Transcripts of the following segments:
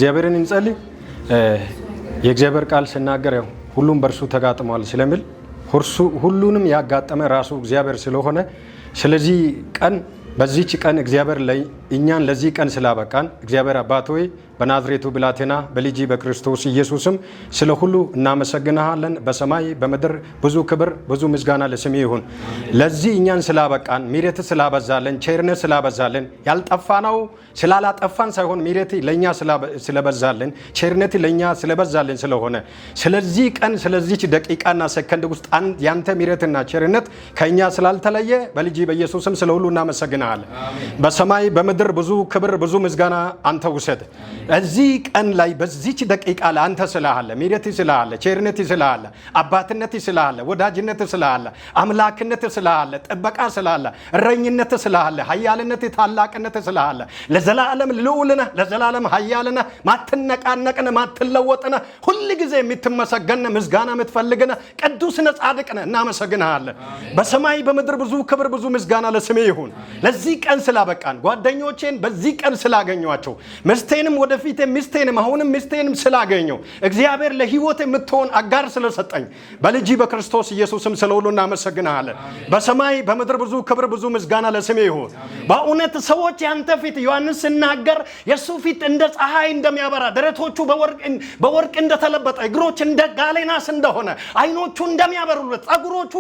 እግዚአብሔርን እንጸልይ። የእግዚአብሔር ቃል ሲናገር ያው ሁሉም በእርሱ ተጋጥሟል ስለሚል ሁሉንም ያጋጠመ ራሱ እግዚአብሔር ስለሆነ ስለዚህ ቀን በዚህች ቀን እግዚአብሔር እኛን ለዚህ ቀን ስላበቃን እግዚአብሔር አባት ሆይ በናዝሬቱ ብላቴና በልጅ በክርስቶስ ኢየሱስም ስለ ሁሉ እናመሰግናለን። በሰማይ በምድር ብዙ ክብር ብዙ ምስጋና ለስም ይሁን። ለዚህ እኛን ስላበቃን ምሕረት ስላበዛለን ቸርነት ስላበዛለን ያልጠፋነው ስላላጠፋን ሳይሆን ምሕረት ለኛ ስለበዛለን ቸርነት ለኛ ስለበዛለን ስለሆነ ስለዚህ ቀን ስለዚህች ደቂቃና ሰከንድ ውስጥ ያንተ ምሕረትና ቸርነት ከኛ ስላልተለየ በልጅ በኢየሱስም ስለ ሁሉ እናመሰግናለን። በሰማይ በምድር ብዙ ክብር ብዙ ምስጋና አንተ ውሰድ። እዚህ ቀን ላይ በዚህች ደቂቃ ላይ አንተ ስላለ ምሕረት ስላለ ቸርነት ስላለ አባትነት ስላለ ወዳጅነት ስላለ አምላክነት ስላለ ጥበቃ ስላለ እረኝነት ስላለ ኃያልነት ታላቅነት ስላለ ለዘላለም ልዑልነ ለዘላለም ኃያልነ ማትነቃነቅነ ማትለወጥነ ሁሉ ጊዜ የምትመሰገነ ምስጋና የምትፈልግነ ቅዱስነ ጻድቅነ እናመሰግናለን። በሰማይ በምድር ብዙ ክብር ብዙ ምስጋና ለስሜ ይሁን። ለዚህ ቀን ስላበቃን ጓደኞቼን በዚህ ቀን ስላገኟቸው ምስቴንም ወደፊት ሚስቴንም አሁንም ሚስቴንም ስላገኘው እግዚአብሔር ለህይወት የምትሆን አጋር ስለሰጠኝ በልጅ በክርስቶስ ኢየሱስም ስለ ሁሉ እናመሰግናለን። በሰማይ በምድር ብዙ ክብር ብዙ ምስጋና ለስሜ ይሁን። በእውነት ሰዎች ያንተ ፊት ዮሐንስ ሲናገር የሱ ፊት እንደ ፀሐይ እንደሚያበራ ደረቶቹ በወርቅ እንደተለበጠ እግሮች እንደ ጋሌናስ እንደሆነ አይኖቹ እንደሚያበሩለት ጸጉሮቹ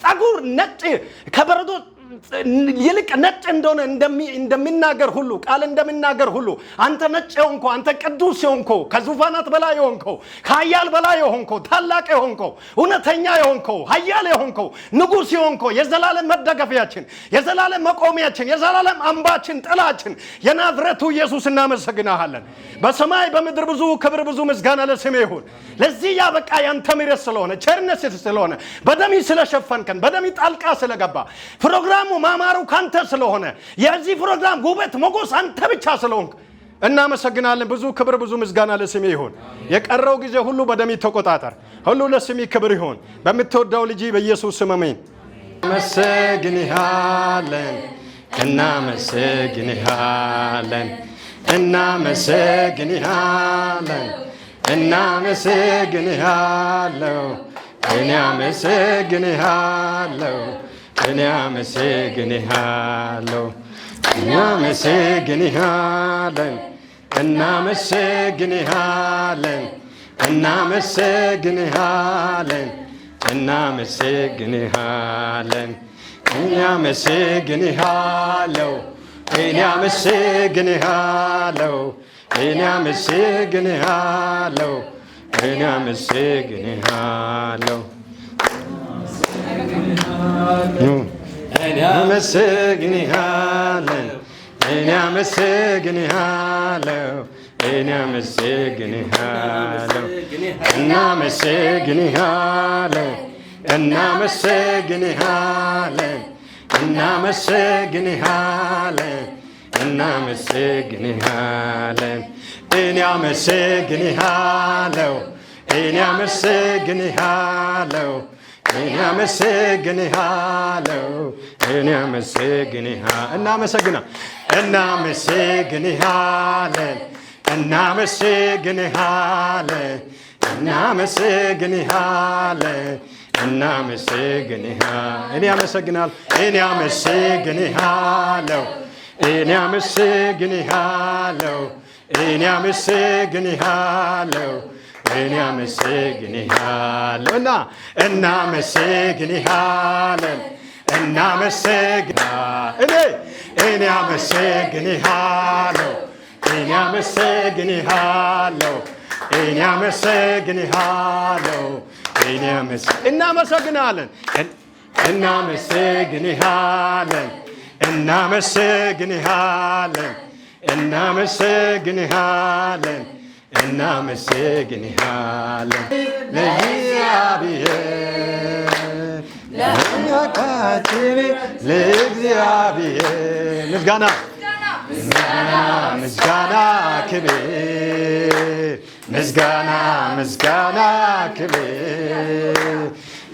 ጸጉር ነጭ ከበረዶ ይልቅ ነጭ እንደሆነ እንደሚናገር ሁሉ ቃል እንደሚናገር ሁሉ አንተ ነጭ የሆንከው አንተ ቅዱስ የሆንከው ከዙፋናት በላይ የሆንከው ከኃያል በላይ የሆንከው ታላቅ የሆንከው እውነተኛ የሆንከው ኃያል የሆንከው ንጉሥ የሆንከው የዘላለም መደገፊያችን የዘላለም መቆሚያችን የዘላለም አምባችን ጥላችን የናዝሬቱ ኢየሱስ እናመሰግናለን። በሰማይ በምድር ብዙ ክብር ብዙ ምስጋና ለስሜ ይሁን። ለዚህ ያበቃ ያንተ ምሕረት ስለሆነ ቸርነት ስለሆነ በደሚ ስለሸፈንከን በደሚ ጣልቃ ስለገባ ፕሮግራሙ ማማሩ ካንተ ስለሆነ የዚህ ፕሮግራም ውበት ሞገስ አንተ ብቻ ስለሆንክ እናመሰግናለን። ብዙ ክብር ብዙ ምስጋና ለስሜ ይሁን። የቀረው ጊዜ ሁሉ በደሚ ተቆጣጠር። ሁሉ ለስሜ ክብር ይሁን በምትወደው ልጅ በኢየሱስ ስም አሜን። እናመሰግንሃለን እናመሰግንሃለን እናመሰግንሃለን እናመሰግንሃለሁ እኔ አመሰግንሃለሁ እኔ አመሰግንሃለሁ እናመሰግንሃለን እናመሰግንሃለን እናመሰግንሃለን እናመሰግንሃለን እኔ አመሰግንሃለሁ እኔ አመሰግንሃለሁ እኔ አመሰግንሃለሁ እኔ አመሰግንሃለሁ እኔ አመሰግንሃለን እኔ አመሰግንሃለሁ እኔ አመሰግንሃለሁ እናመሰግንሃለን እናመሰግንሃለን እናመሰግንሃለን እናመሰግንሃለን እኔ አመሰግንሃለሁ እኔ አመሰግንሃለሁ እኔ አመሰግንሃለሁ እኔ እናመሰግንሃለን እናመሰግንሃለን እናመሰግንሃለን እናመሰግንሃለን እኔ አመሰግናለሁ እኔ አመሰግንሃለሁ እኔ አመሰግንሃለሁ እኔ አመሰግንሃለሁ እኔ አመሰግንሃለሁ እናመሰግንሃለን እኔ አመሰግንሃለሁ እኔ አመሰግንሃለሁ እኔ አመሰግንሃለሁ እናመሰግናለን እናመሰግንሃለን እናመሰግንሃለን እናመሰግንሃለን እናመሰግንሃለን ለእግዚአብሔር ለአምላካችን ለእግዚአብሔር ምስጋና ምስጋና ክብር ምስጋና ምስጋና ክብር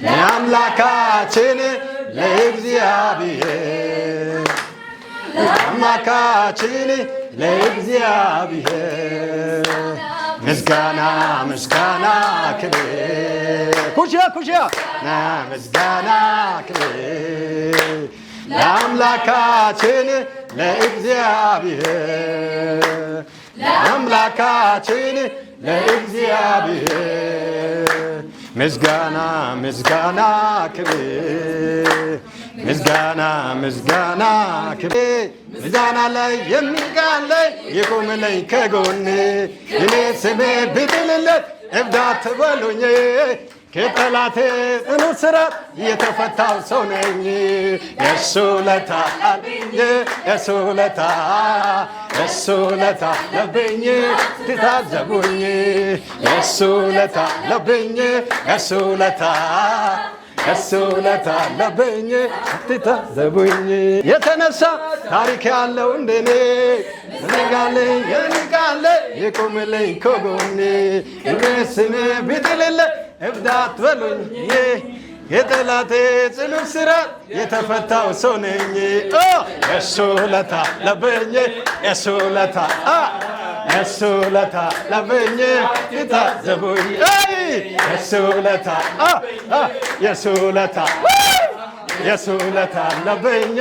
ለአምላካችን ለእግዚአብሔር ለአምላካችን ለእግዚአብሔር ምስጋና ምስጋና ክብር ኩሻ ምስጋና ክብር ለአምላካችን ለእግዚአብሔር ለአምላካችን ለእግዚአብሔር ምስጋና ምስጋና ክብር ምስጋና ምስጋና ክብር ምስጋና ላይ የሚቃለይ ይቁምልኝ ከጎኔ እኔ ስሜ ብጥልለት እብድ አትበሉኝ ከጠላቴ ጽኑ እስራት የተፈታው ሰው ነኝ የእሱ ውለታ የእሱ ውለታ የእሱ ውለታ ለብኝ ትታዘቡኝ የእሱ ውለታ ለብኝ የእሱ ውለታ የእሱ ውለታ ለብኝ ትታዘቡኝ የተነሳ ታሪክ ያለው እንደኔ የንቃለ ይቁምልኝ ከጎኔ እኔ ስሜ ብጥልለት እብድ አትበሉኝ የጠላቴ ጽኑ እስራት የተፈታው ሰው ነኝ የእሱ ውለታ ለብኝ የእሱ ውለታ የእሱ ውለታ ለብኝ ትታዘቡኝ የእሱ ውለታ የእሱ ውለታ የእሱ ውለታ ለብኝ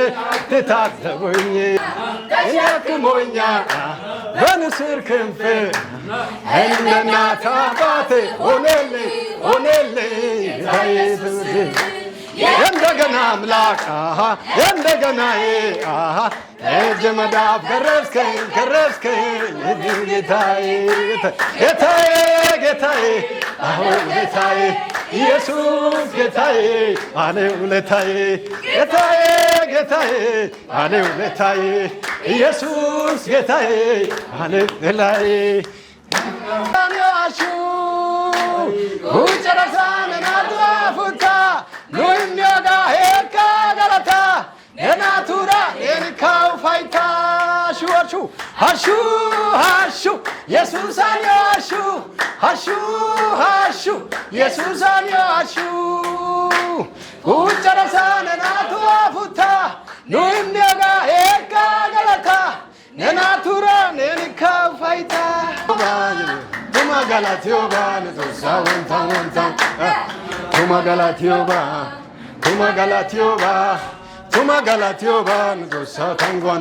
ትታዘቡኝ ያክሞኛ በንስር ክንፍ እንደ እናት አባቴ ሆነልኝ እንደገና አምላክ እንደገና እጅ መዳፍ ገረዝከኝ ጌታዬ አሁን ጌታዬ ኢየሱስ ጌታዬ አለ ውለታዬ ጌታዬ አለ ውለታዬ ኢየሱስ ጌታዬ አለ ውለታዬ ጨረሳን ናድዋፉታ ሉይሚዮጋ ሄካ ገለታ የናቱራ የንካው ፋይታ ሹወሹ ሃሹ የሱሳን ሃሹ የሱሳን ሃሹ ጨረሳን ናድዋፉታ ሉይሚዮጋ ሄካ ገለታ የናቱራ የንካው ፋይታ Tuma galatioba, netusa wonta. Tuma galatioba, netusa tangwan.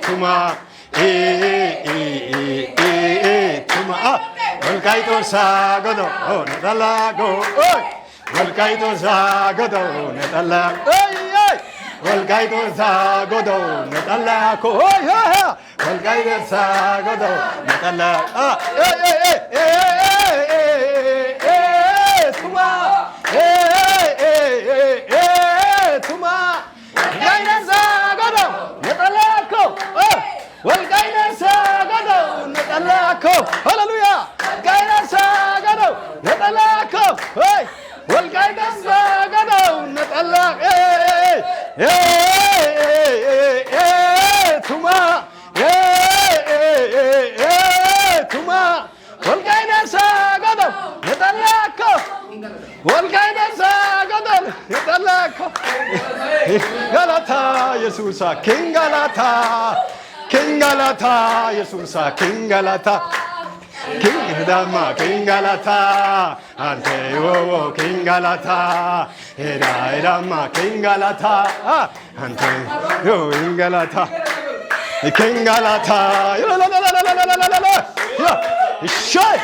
Tuma. Tuma. Volkaito sagodo, netalago. Volkaito sagodo, netalago. Volkaito sagodo, netalago. Volkaito sagodo, netalago. Tuma. Tuma. Volkaito sagodo, netalago. Volkaito sagodo, netalago. Hallelujah. Volkaito sagodo, netalago. Volkaito sagodo, netalago. Tuma. Tuma. Volkaito sagodo, netalago. Volkaito sagodo, netalago. Galata, Yesusa, King Galata. King Galata, Yesusa, King Galata. King Dama, King Galata. Ante wo King Galata. Dama, King Galata. Ante yo King Galata. King Galata. Shut.